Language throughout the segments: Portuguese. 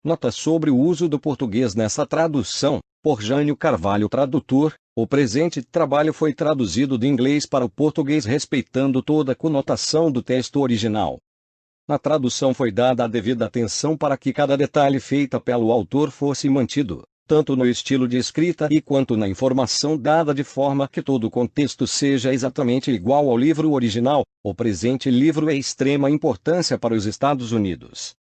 Nota sobre o uso do português nessa tradução, por Jânio Carvalho, tradutor. O presente trabalho foi traduzido do inglês para o português respeitando toda a conotação do texto original. Na tradução foi dada a devida atenção para que cada detalhe feito pelo autor fosse mantido, tanto no estilo de escrita e quanto na informação dada, de forma que todo o contexto seja exatamente igual ao livro original. O presente livro é de extrema importância para os Estados Unidos.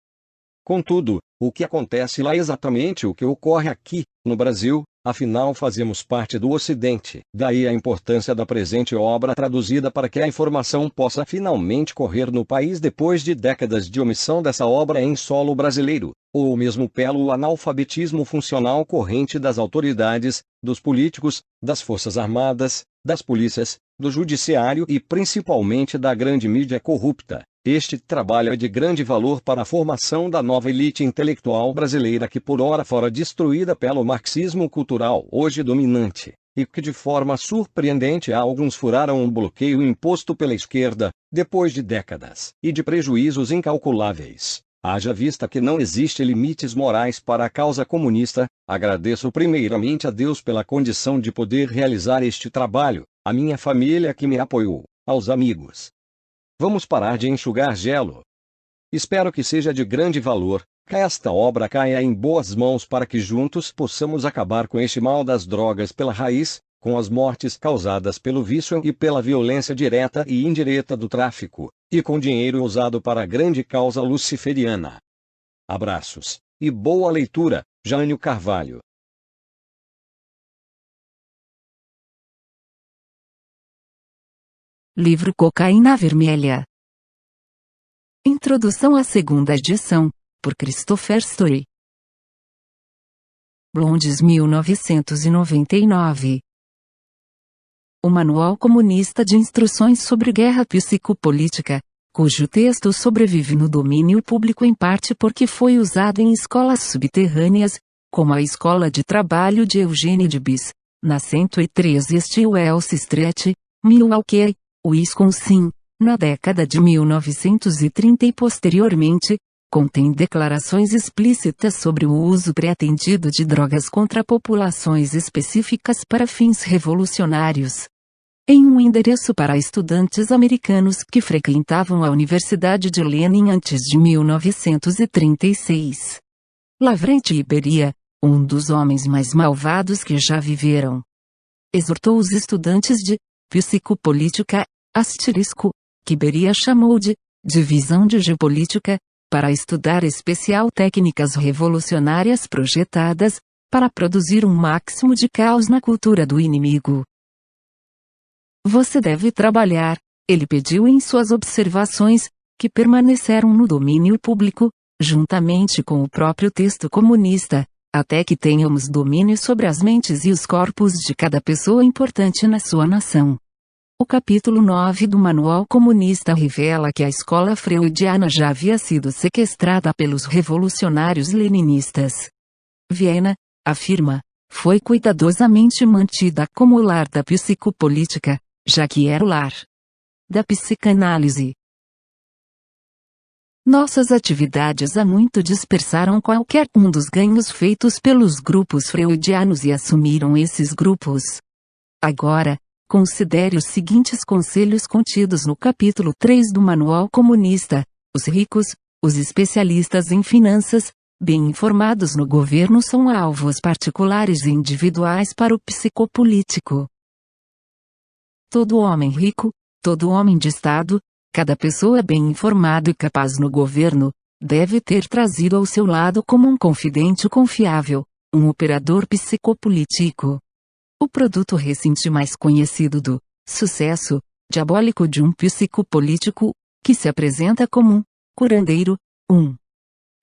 Contudo, o que acontece lá é exatamente o que ocorre aqui, no Brasil, afinal fazemos parte do Ocidente. Daí a importância da presente obra traduzida para que a informação possa finalmente correr no país depois de décadas de omissão dessa obra em solo brasileiro, ou mesmo pelo analfabetismo funcional corrente das autoridades, dos políticos, das forças armadas, das polícias, do judiciário e principalmente da grande mídia corrupta. Este trabalho é de grande valor para a formação da nova elite intelectual brasileira que por ora fora destruída pelo marxismo cultural hoje dominante, e que de forma surpreendente alguns furaram um bloqueio imposto pela esquerda, depois de décadas e de prejuízos incalculáveis. Haja vista que não existe limites morais para a causa comunista, agradeço primeiramente a Deus pela condição de poder realizar este trabalho, a minha família que me apoiou, aos amigos. Vamos parar de enxugar gelo. Espero que seja de grande valor, que esta obra caia em boas mãos para que juntos possamos acabar com este mal das drogas pela raiz, com as mortes causadas pelo vício e pela violência direta e indireta do tráfico, e com dinheiro usado para a grande causa luciferiana. Abraços, e boa leitura, Jânio Carvalho. Livro Cocaína Vermelha. Introdução à segunda edição, por Christopher Story. Londres, 1999. O Manual Comunista de Instruções sobre Guerra Psicopolítica, cujo texto sobrevive no domínio público em parte porque foi usado em escolas subterrâneas, como a Escola de Trabalho de Eugene Debs, na 103 East Wells Street, Milwaukee, Wisconsin, na década de 1930 e posteriormente, contém declarações explícitas sobre o uso pretendido de drogas contra populações específicas para fins revolucionários. Em um endereço para estudantes americanos que frequentavam a Universidade de Lenin antes de 1936. Lavrenti Beria, um dos homens mais malvados que já viveram, exortou os estudantes de psicopolítica, que Beria chamou de divisão de geopolítica, para estudar especial técnicas revolucionárias projetadas, para produzir um máximo de caos na cultura do inimigo. Você deve trabalhar, ele pediu em suas observações, que permaneceram no domínio público, juntamente com o próprio texto comunista, até que tenhamos domínio sobre as mentes e os corpos de cada pessoa importante na sua nação. O capítulo 9 do Manual Comunista revela que a escola freudiana já havia sido sequestrada pelos revolucionários leninistas. Viena, afirma, foi cuidadosamente mantida como o lar da psicopolítica, já que era o lar da psicanálise. Nossas atividades há muito dispersaram qualquer um dos ganhos feitos pelos grupos freudianos e assumiram esses grupos. Agora, considere os seguintes conselhos contidos no capítulo 3 do Manual Comunista. Os ricos, os especialistas em finanças, bem informados no governo são alvos particulares e individuais para o psicopolítico. Todo homem rico, todo homem de Estado, cada pessoa bem informada e capaz no governo, deve ter trazido ao seu lado como um confidente confiável, um operador psicopolítico. O produto recente mais conhecido do sucesso diabólico de um psicopolítico, que se apresenta como um curandeiro, um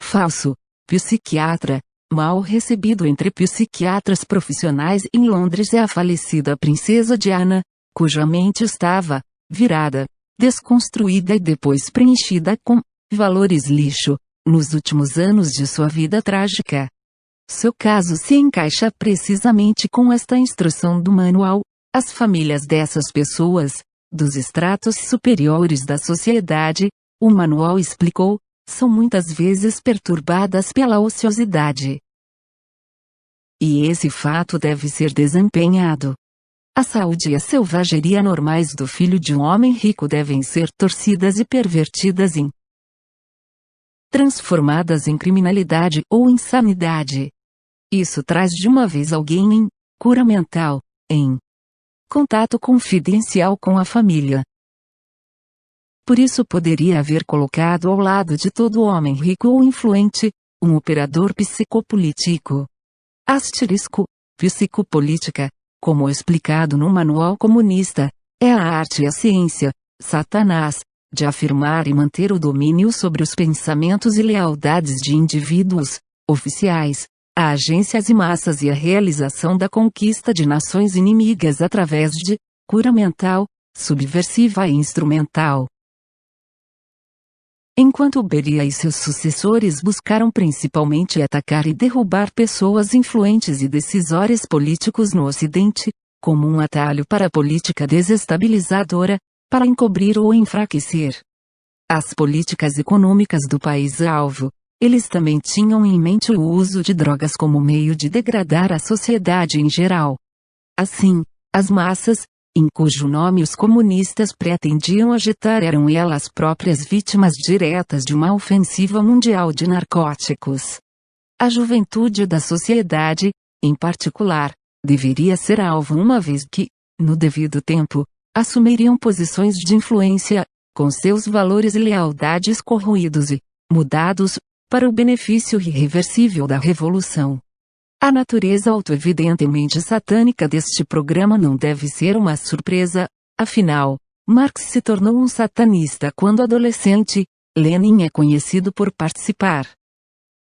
falso psiquiatra, mal recebido entre psiquiatras profissionais em Londres, é a falecida princesa Diana, cuja mente estava virada, desconstruída e depois preenchida com valores lixo, nos últimos anos de sua vida trágica. Seu caso se encaixa precisamente com esta instrução do manual. As famílias dessas pessoas, dos estratos superiores da sociedade, o manual explicou, são muitas vezes perturbadas pela ociosidade. E esse fato deve ser desempenhado. A saúde e a selvageria normais do filho de um homem rico devem ser torcidas e pervertidas transformadas em criminalidade ou insanidade. Isso traz de uma vez alguém em cura mental, em contato confidencial com a família. Por isso poderia haver colocado ao lado de todo homem rico ou influente, um operador psicopolítico. Psicopolítica, como explicado no Manual Comunista, é a arte e a ciência, Satanás, de afirmar e manter o domínio sobre os pensamentos e lealdades de indivíduos, oficiais, agências e massas e a realização da conquista de nações inimigas através de cura mental, subversiva e instrumental. Enquanto Beria e seus sucessores buscaram principalmente atacar e derrubar pessoas influentes e decisores políticos no Ocidente, como um atalho para a política desestabilizadora, para encobrir ou enfraquecer as políticas econômicas do país-alvo, eles também tinham em mente o uso de drogas como meio de degradar a sociedade em geral. Assim, as massas, em cujo nome os comunistas pretendiam agitar, eram elas próprias vítimas diretas de uma ofensiva mundial de narcóticos. A juventude da sociedade, em particular, deveria ser alvo uma vez que, no devido tempo, assumiriam posições de influência, com seus valores e lealdades corroídos e mudados, para o benefício irreversível da revolução. A natureza autoevidentemente satânica deste programa não deve ser uma surpresa, afinal, Marx se tornou um satanista quando adolescente. Lenin é conhecido por participar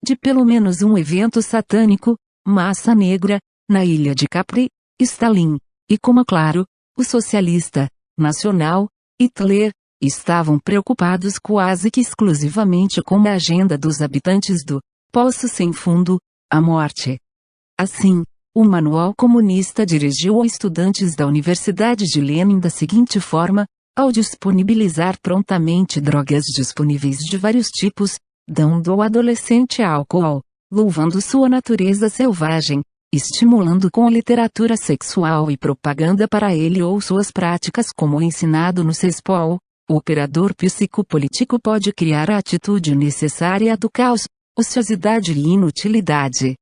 de pelo menos um evento satânico, Massa Negra, na ilha de Capri. Stalin, e como claro, o socialista nacional, Hitler, estavam preocupados quase que exclusivamente com a agenda dos habitantes do Poço Sem Fundo, a morte. Assim, o Manual Comunista dirigiu a estudantes da Universidade de Lenin da seguinte forma, ao disponibilizar prontamente drogas disponíveis de vários tipos, dando ao adolescente álcool, louvando sua natureza selvagem, estimulando com a literatura sexual e propaganda para ele ou suas práticas como ensinado no CESPOL, o operador psicopolítico pode criar a atitude necessária do caos, ociosidade e inutilidade.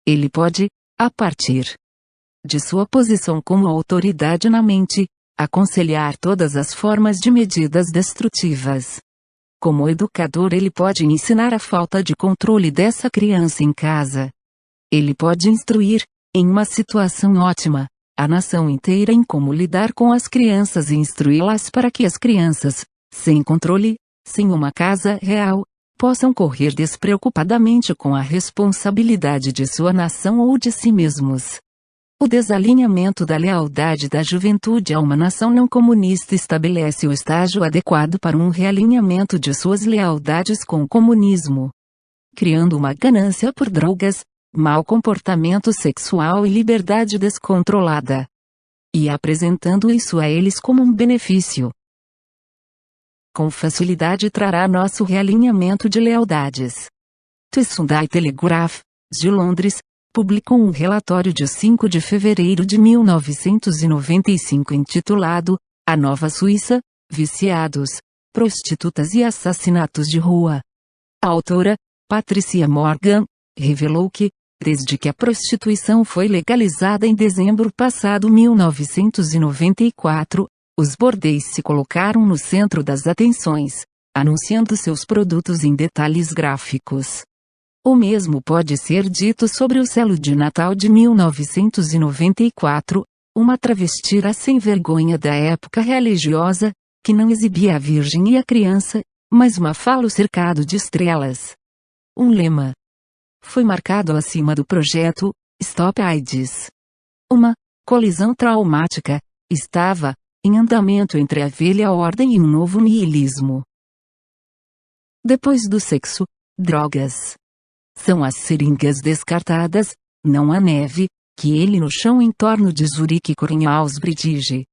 Ele pode, a partir de sua posição como autoridade na mente, aconselhar todas as formas de medidas destrutivas. Como educador, ele pode ensinar a falta de controle dessa criança em casa. Ele pode instruir, em uma situação ótima, a nação inteira em como lidar com as crianças e instruí-las para que as crianças, sem controle, sem uma casa real, possam correr despreocupadamente com a responsabilidade de sua nação ou de si mesmos. O desalinhamento da lealdade da juventude a uma nação não comunista estabelece o estágio adequado para um realinhamento de suas lealdades com o comunismo, criando uma ganância por drogas, mau comportamento sexual e liberdade descontrolada, e apresentando isso a eles como um benefício. Com facilidade trará nosso realinhamento de lealdades. The Sunday Telegraph, de Londres, publicou um relatório de 5 de fevereiro de 1995 intitulado A Nova Suíça, Viciados, Prostitutas e Assassinatos de Rua. A autora, Patricia Morgan, revelou que, desde que a prostituição foi legalizada em dezembro passado 1994, os bordéis se colocaram no centro das atenções, anunciando seus produtos em detalhes gráficos. O mesmo pode ser dito sobre o selo de Natal de 1994, uma travestira sem vergonha da época religiosa, que não exibia a Virgem e a criança, mas uma falo cercado de estrelas. Um lema foi marcado acima do projeto Stop AIDS. Uma colisão traumática estava em andamento entre a velha ordem e um novo niilismo. Depois do sexo, drogas. São as seringas descartadas, não a neve, que ele no chão em torno de Zurique Cornhaus Bridge.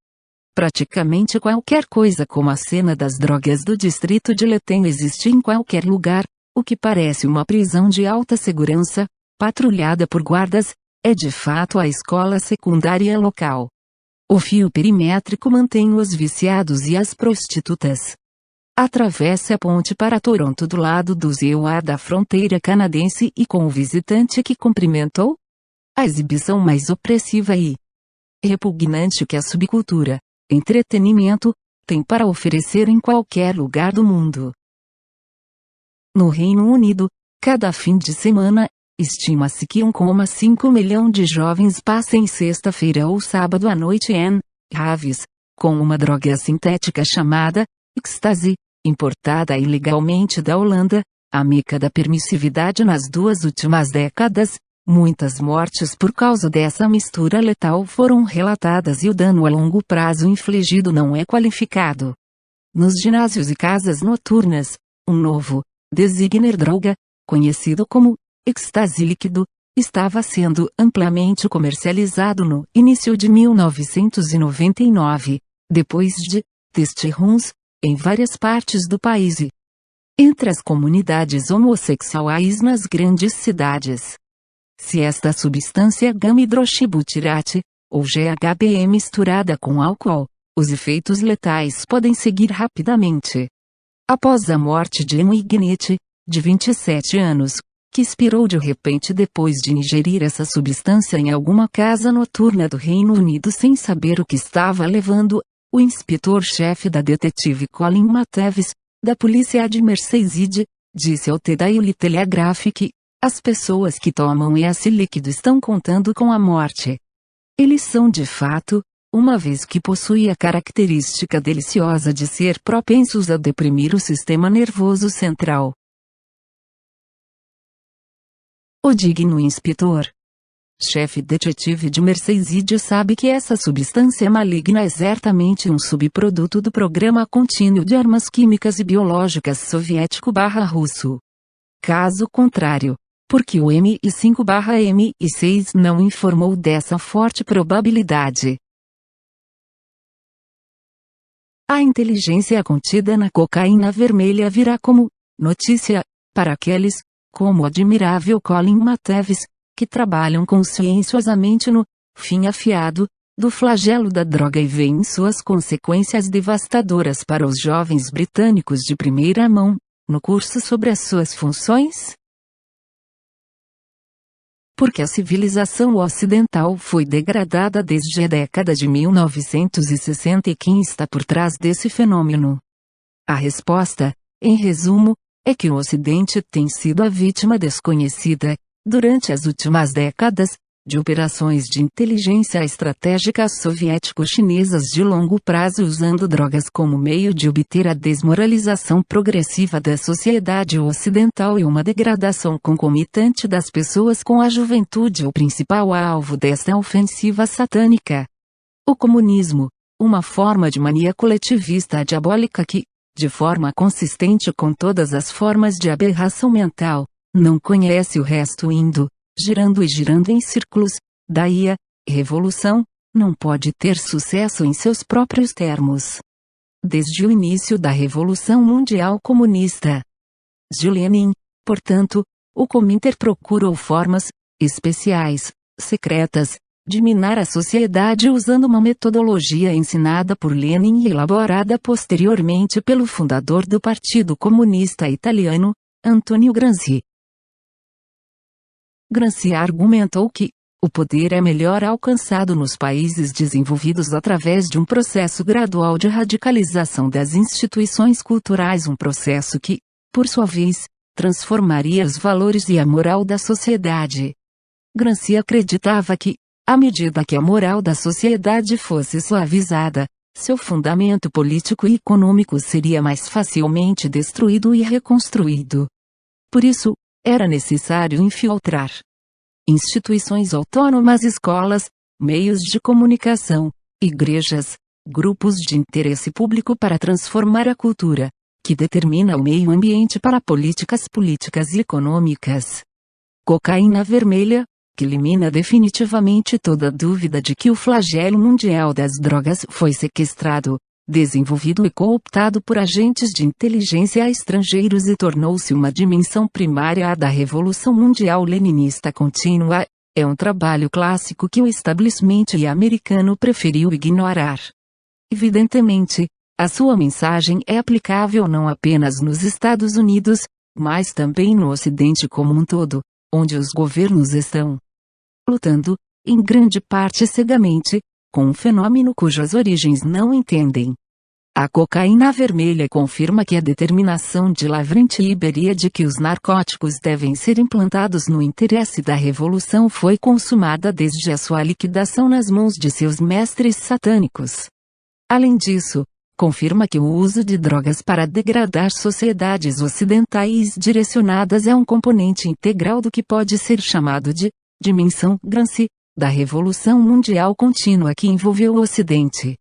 Praticamente qualquer coisa como a cena das drogas do distrito de Lethem existe em qualquer lugar, o que parece uma prisão de alta segurança, patrulhada por guardas, é de fato a escola secundária local. O fio perimétrico mantém os viciados e as prostitutas. Atravesse a ponte para Toronto do lado do ZEUA da fronteira canadense e com o visitante que cumprimentou? A exibição mais opressiva e repugnante que a subcultura, entretenimento, tem para oferecer em qualquer lugar do mundo. No Reino Unido, cada fim de semana, estima-se que 1,5 milhão de jovens passem sexta-feira ou sábado à noite em raves, com uma droga sintética chamada ecstasy, importada ilegalmente da Holanda, a meca da permissividade nas 2 últimas décadas. Muitas mortes por causa dessa mistura letal foram relatadas e o dano a longo prazo infligido não é qualificado. Nos ginásios e casas noturnas, um novo designer droga, conhecido como êxtase líquido, estava sendo amplamente comercializado no início de 1999, depois de test runs em várias partes do país e entre as comunidades homossexuais nas grandes cidades. Se esta substância gama-hidroxibutirate, ou GHB é misturada com álcool, os efeitos letais podem seguir rapidamente. Após a morte de Emu Ignite, de 27 anos, que expirou de repente depois de ingerir essa substância em alguma casa noturna do Reino Unido sem saber o que estava levando, o inspetor-chefe da detetive Colin Matthews, da polícia de Merseyside, disse ao The Daily Telegraph que as pessoas que tomam esse líquido estão contando com a morte. Eles são de fato, uma vez que possui a característica deliciosa de ser propensos a deprimir o sistema nervoso central. O digno inspetor chefe detetive de Merseyside sabe que essa substância maligna é certamente um subproduto do programa contínuo de armas químicas e biológicas soviético/russo. Caso contrário, porque o MI5/MI6 não informou dessa forte probabilidade. A inteligência contida na cocaína vermelha virá como notícia para aqueles, como o admirável Colin Matthews, que trabalham conscienciosamente no fim afiado do flagelo da droga e veem suas consequências devastadoras para os jovens britânicos de primeira mão, no curso sobre as suas funções. Porque a civilização ocidental foi degradada desde a década de 1960 e quem está por trás desse fenômeno? A resposta, em resumo, é que o Ocidente tem sido a vítima desconhecida, durante as últimas décadas, de operações de inteligência estratégica soviético-chinesas de longo prazo usando drogas como meio de obter a desmoralização progressiva da sociedade ocidental e uma degradação concomitante das pessoas com a juventude o principal alvo desta ofensiva satânica. O comunismo, uma forma de mania coletivista diabólica que, de forma consistente com todas as formas de aberração mental, não conhece o resto indo, girando e girando em círculos, daí a revolução não pode ter sucesso em seus próprios termos. Desde o início da Revolução Mundial Comunista de Lenin, portanto, o Cominter procurou formas especiais, secretas, de minar a sociedade usando uma metodologia ensinada por Lenin e elaborada posteriormente pelo fundador do Partido Comunista Italiano, Antonio Gramsci. Gramsci argumentou que o poder é melhor alcançado nos países desenvolvidos através de um processo gradual de radicalização das instituições culturais, um processo que, por sua vez, transformaria os valores e a moral da sociedade. Gramsci acreditava que, à medida que a moral da sociedade fosse suavizada, seu fundamento político e econômico seria mais facilmente destruído e reconstruído. Por isso, era necessário infiltrar instituições autônomas, escolas, meios de comunicação, igrejas, grupos de interesse público para transformar a cultura, que determina o meio ambiente para políticas e econômicas. Cocaína vermelha, que elimina definitivamente toda dúvida de que o flagelo mundial das drogas foi sequestrado, desenvolvido e cooptado por agentes de inteligência estrangeiros e tornou-se uma dimensão primária da Revolução Mundial Leninista Contínua, é um trabalho clássico que o establishment americano preferiu ignorar. Evidentemente, a sua mensagem é aplicável não apenas nos Estados Unidos, mas também no Ocidente como um todo, onde os governos estão lutando, em grande parte cegamente, com um fenômeno cujas origens não entendem. A cocaína vermelha confirma que a determinação de Lavrent e Beria de que os narcóticos devem ser implantados no interesse da revolução foi consumada desde a sua liquidação nas mãos de seus mestres satânicos. Além disso, confirma que o uso de drogas para degradar sociedades ocidentais direcionadas é um componente integral do que pode ser chamado de dimensão Gramsci da Revolução Mundial Contínua que envolveu o Ocidente.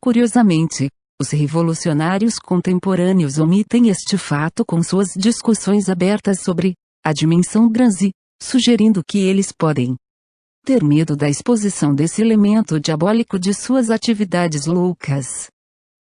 Curiosamente, os revolucionários contemporâneos omitem este fato com suas discussões abertas sobre a dimensão Gramsci, sugerindo que eles podem ter medo da exposição desse elemento diabólico de suas atividades loucas.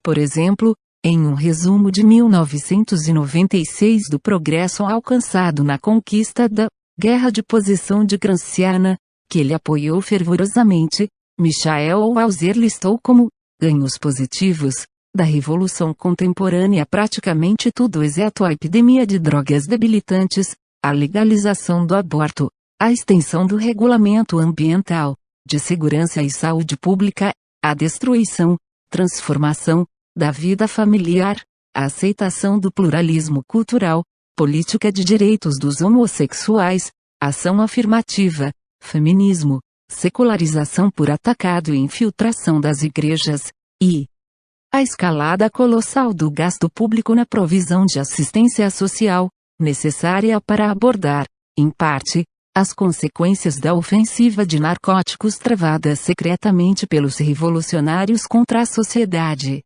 Por exemplo, em um resumo de 1996 do progresso alcançado na conquista da Guerra de Posição de Gramsciana, que ele apoiou fervorosamente, Michael Walzer listou como ganhos positivos da Revolução Contemporânea praticamente tudo exceto a epidemia de drogas debilitantes, a legalização do aborto, a extensão do regulamento ambiental, de segurança e saúde pública, a destruição, transformação, da vida familiar, a aceitação do pluralismo cultural, política de direitos dos homossexuais, ação afirmativa, feminismo, secularização por atacado e infiltração das igrejas, e a escalada colossal do gasto público na provisão de assistência social, necessária para abordar, em parte, as consequências da ofensiva de narcóticos travada secretamente pelos revolucionários contra a sociedade.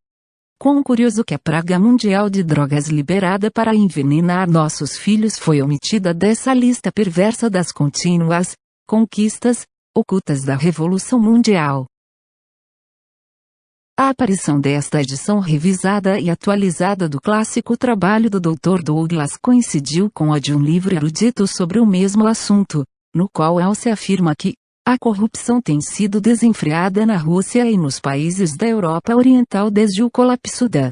Quão curioso que a praga mundial de drogas liberada para envenenar nossos filhos foi omitida dessa lista perversa das contínuas conquistas ocultas da Revolução Mundial. A aparição desta edição revisada e atualizada do clássico trabalho do Dr. Douglas coincidiu com a de um livro erudito sobre o mesmo assunto, no qual se afirma que a corrupção tem sido desenfreada na Rússia e nos países da Europa Oriental desde o colapso da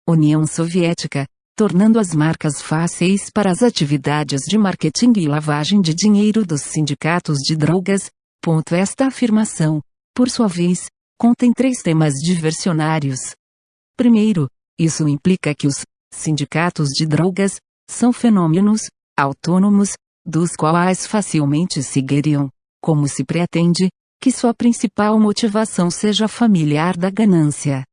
União Soviética, tornando as marcas fáceis para as atividades de marketing e lavagem de dinheiro dos sindicatos de drogas. Esta afirmação, por sua vez, contém 3 temas diversionários. Primeiro, isso implica que os sindicatos de drogas são fenômenos autônomos, dos quais facilmente seguiriam, como se pretende, que sua principal motivação seja familiar da ganância.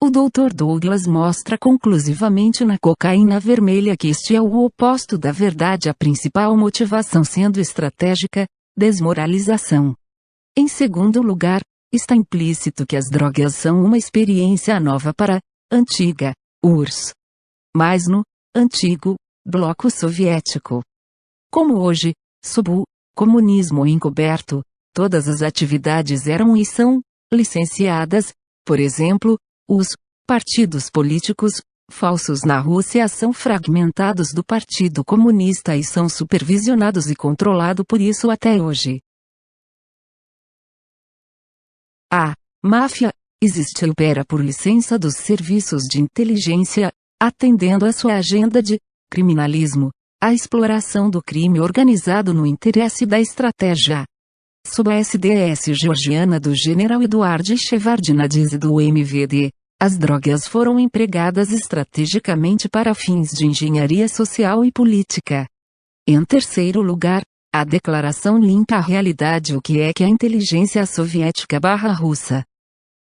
O Dr. Douglas mostra conclusivamente na cocaína vermelha que este é o oposto da verdade, a principal motivação sendo estratégica, desmoralização. Em segundo lugar, está implícito que as drogas são uma experiência nova para a antiga URSS, mas no antigo bloco soviético. Como hoje, sob o comunismo encoberto, todas as atividades eram e são licenciadas. Por exemplo, os partidos políticos falsos na Rússia são fragmentados do Partido Comunista e são supervisionados e controlados por isso até hoje. A máfia existe e opera por licença dos serviços de inteligência, atendendo à sua agenda de criminalismo, a exploração do crime organizado no interesse da estratégia. Sob a SDS georgiana do general Eduard Shevardnadze e do MVD, as drogas foram empregadas estrategicamente para fins de engenharia social e política. Em terceiro lugar, a declaração limpa a realidade, o que é que a inteligência soviética/russa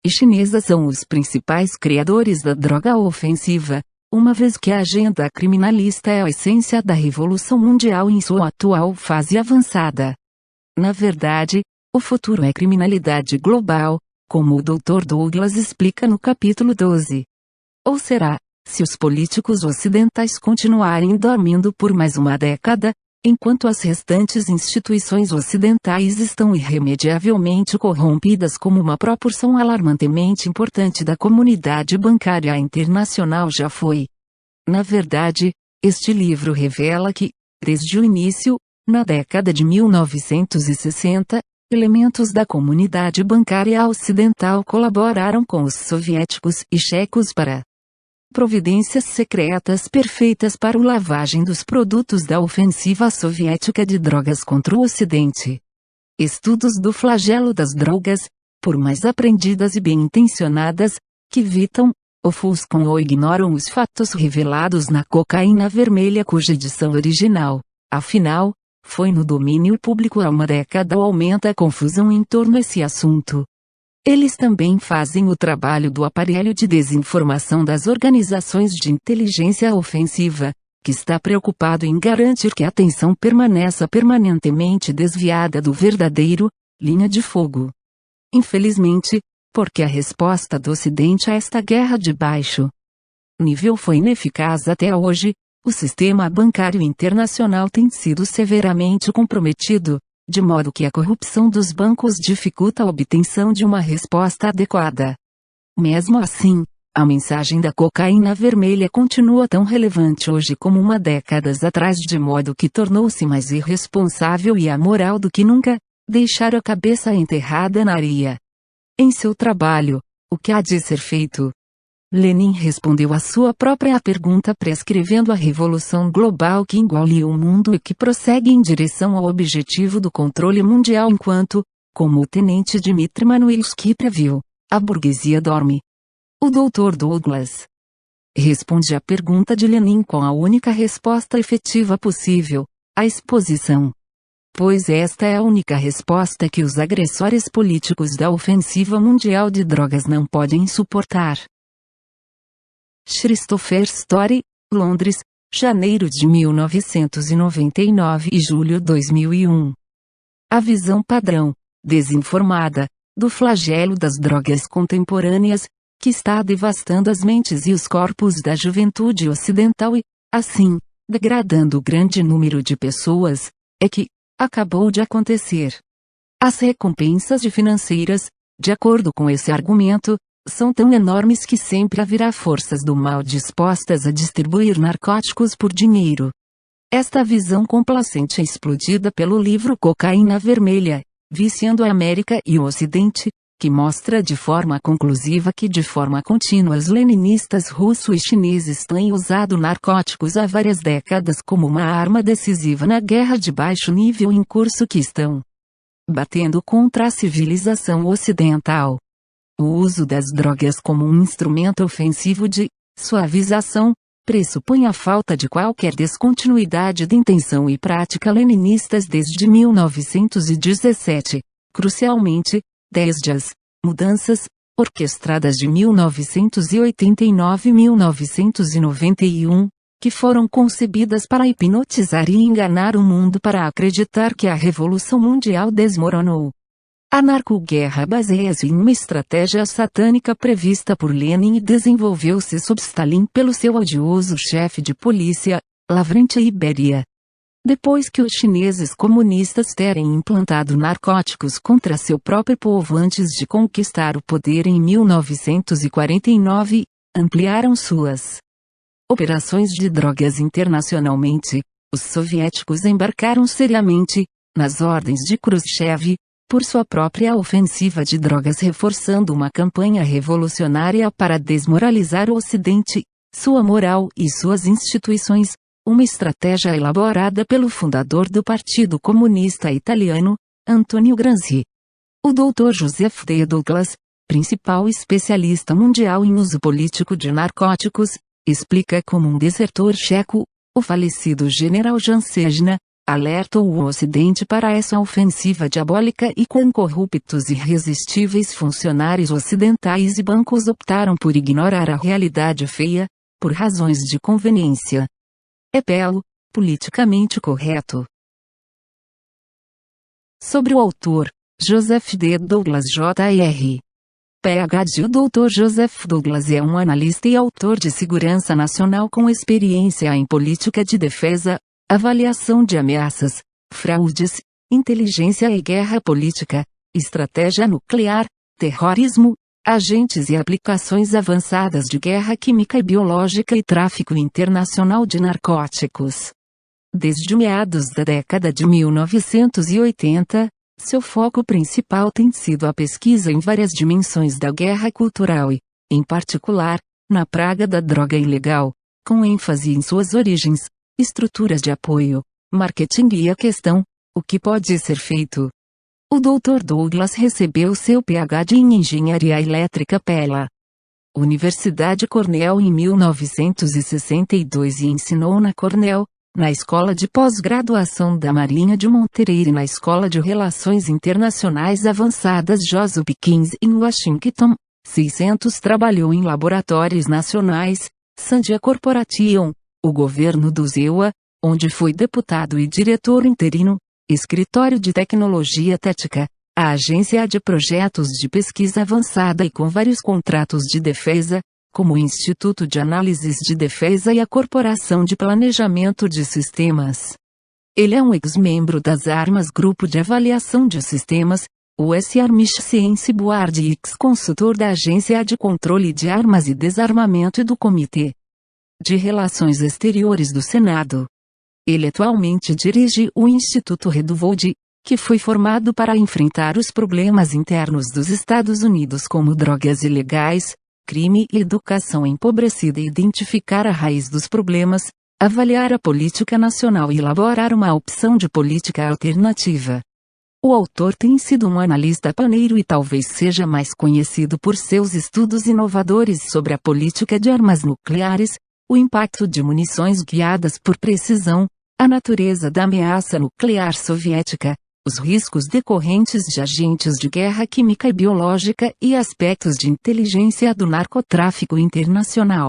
e chinesa são os principais criadores da droga ofensiva, uma vez que a agenda criminalista é a essência da Revolução Mundial em sua atual fase avançada. Na verdade, o futuro é criminalidade global, como o Dr. Douglas explica no capítulo 12. Ou será, se os políticos ocidentais continuarem dormindo por mais uma década, enquanto as restantes instituições ocidentais estão irremediavelmente corrompidas como uma proporção alarmantemente importante da comunidade bancária internacional já foi. Na verdade, este livro revela que, desde o início, na década de 1960, elementos da comunidade bancária ocidental colaboraram com os soviéticos e checos para providências secretas perfeitas para a lavagem dos produtos da ofensiva soviética de drogas contra o Ocidente. Estudos do flagelo das drogas, por mais aprendidas e bem-intencionadas, que evitam, ofuscam ou ignoram os fatos revelados na cocaína vermelha cuja edição original, afinal, foi no domínio público há uma década ou aumenta a confusão em torno desse assunto. Eles também fazem o trabalho do aparelho de desinformação das organizações de inteligência ofensiva, que está preocupado em garantir que a atenção permaneça permanentemente desviada do verdadeiro linha de fogo. Infelizmente, porque a resposta do Ocidente a esta guerra de baixo nível foi ineficaz até hoje, o sistema bancário internacional tem sido severamente comprometido, de modo que a corrupção dos bancos dificulta a obtenção de uma resposta adequada. Mesmo assim, a mensagem da cocaína vermelha continua tão relevante hoje como uma década atrás, de modo que tornou-se mais irresponsável e amoral do que nunca deixar a cabeça enterrada na areia. Em seu trabalho, O que há de ser feito? Lenin respondeu à sua própria pergunta prescrevendo a revolução global que engole o mundo e que prossegue em direção ao objetivo do controle mundial enquanto, como o tenente Dmitry Manuilsky previu, a burguesia dorme. O Dr. Douglas responde à pergunta de Lenin com a única resposta efetiva possível: a exposição. Pois esta é a única resposta que os agressores políticos da ofensiva mundial de drogas não podem suportar. Christopher Story, Londres, janeiro de 1999 e julho 2001. A visão padrão, desinformada, do flagelo das drogas contemporâneas, que está devastando as mentes e os corpos da juventude ocidental e, assim, degradando o grande número de pessoas, é que acabou de acontecer. As recompensas financeiras, de acordo com esse argumento, são tão enormes que sempre haverá forças do mal dispostas a distribuir narcóticos por dinheiro. Esta visão complacente é explodida pelo livro Cocaína Vermelha, Viciando a América e o Ocidente, que mostra de forma conclusiva que de forma contínua os leninistas russos e chineses têm usado narcóticos há várias décadas como uma arma decisiva na guerra de baixo nível em curso que estão batendo contra a civilização ocidental. O uso das drogas como um instrumento ofensivo de suavização pressupõe a falta de qualquer descontinuidade de intenção e prática leninistas desde 1917, crucialmente, desde as mudanças orquestradas de 1989 e 1991, que foram concebidas para hipnotizar e enganar o mundo para acreditar que a Revolução Mundial desmoronou. A narco-guerra baseia-se em uma estratégia satânica prevista por Lenin e desenvolveu-se sob Stalin pelo seu odioso chefe de polícia, Lavrentiy Beria. Depois que os chineses comunistas terem implantado narcóticos contra seu próprio povo antes de conquistar o poder em 1949, ampliaram suas operações de drogas internacionalmente, os soviéticos embarcaram seriamente nas ordens de Khrushchev por sua própria ofensiva de drogas, reforçando uma campanha revolucionária para desmoralizar o Ocidente, sua moral e suas instituições, uma estratégia elaborada pelo fundador do Partido Comunista Italiano, Antonio Gramsci. O Dr. Joseph D. Douglas, principal especialista mundial em uso político de narcóticos, explica como um desertor checo, o falecido general Jan Sejna, alertou o Ocidente para essa ofensiva diabólica e quão corruptos e irresistíveis funcionários ocidentais e bancos optaram por ignorar a realidade feia, por razões de conveniência. É belo, politicamente correto. Sobre o autor, Joseph D. Douglas Jr. Ph.D. O Dr. Joseph Douglas é um analista e autor de segurança nacional com experiência em política de defesa, avaliação de ameaças, fraudes, inteligência e guerra política, estratégia nuclear, terrorismo, agentes e aplicações avançadas de guerra química e biológica e tráfico internacional de narcóticos. Desde meados da década de 1980, seu foco principal tem sido a pesquisa em várias dimensões da guerra cultural e, em particular, na praga da droga ilegal, com ênfase em suas origens, estruturas de apoio, marketing e a questão: o que pode ser feito? O Dr. Douglas recebeu seu PhD em Engenharia Elétrica pela Universidade Cornell em 1962 e ensinou na Cornell, na Escola de Pós-Graduação da Marinha de Monterey e na Escola de Relações Internacionais Avançadas Johns Hopkins em Washington. 600 trabalhou em laboratórios nacionais, Sandia Corporation, o governo do ZEUA, onde foi deputado e diretor interino, Escritório de Tecnologia Tética, a Agência de Projetos de Pesquisa Avançada e com vários contratos de defesa, como o Instituto de Análises de Defesa e a Corporação de Planejamento de Sistemas. Ele é um ex-membro das Armas Grupo de Avaliação de Sistemas, US Army Science Board e ex-consultor da Agência de Controle de Armas e Desarmamento e do Comitê de Relações Exteriores do Senado. Ele atualmente dirige o Instituto Redwood, que foi formado para enfrentar os problemas internos dos Estados Unidos como drogas ilegais, crime e educação empobrecida e identificar a raiz dos problemas, avaliar a política nacional e elaborar uma opção de política alternativa. O autor tem sido um analista paneiro e talvez seja mais conhecido por seus estudos inovadores sobre a política de armas nucleares, o impacto de munições guiadas por precisão, a natureza da ameaça nuclear soviética, os riscos decorrentes de agentes de guerra química e biológica e aspectos de inteligência do narcotráfico internacional.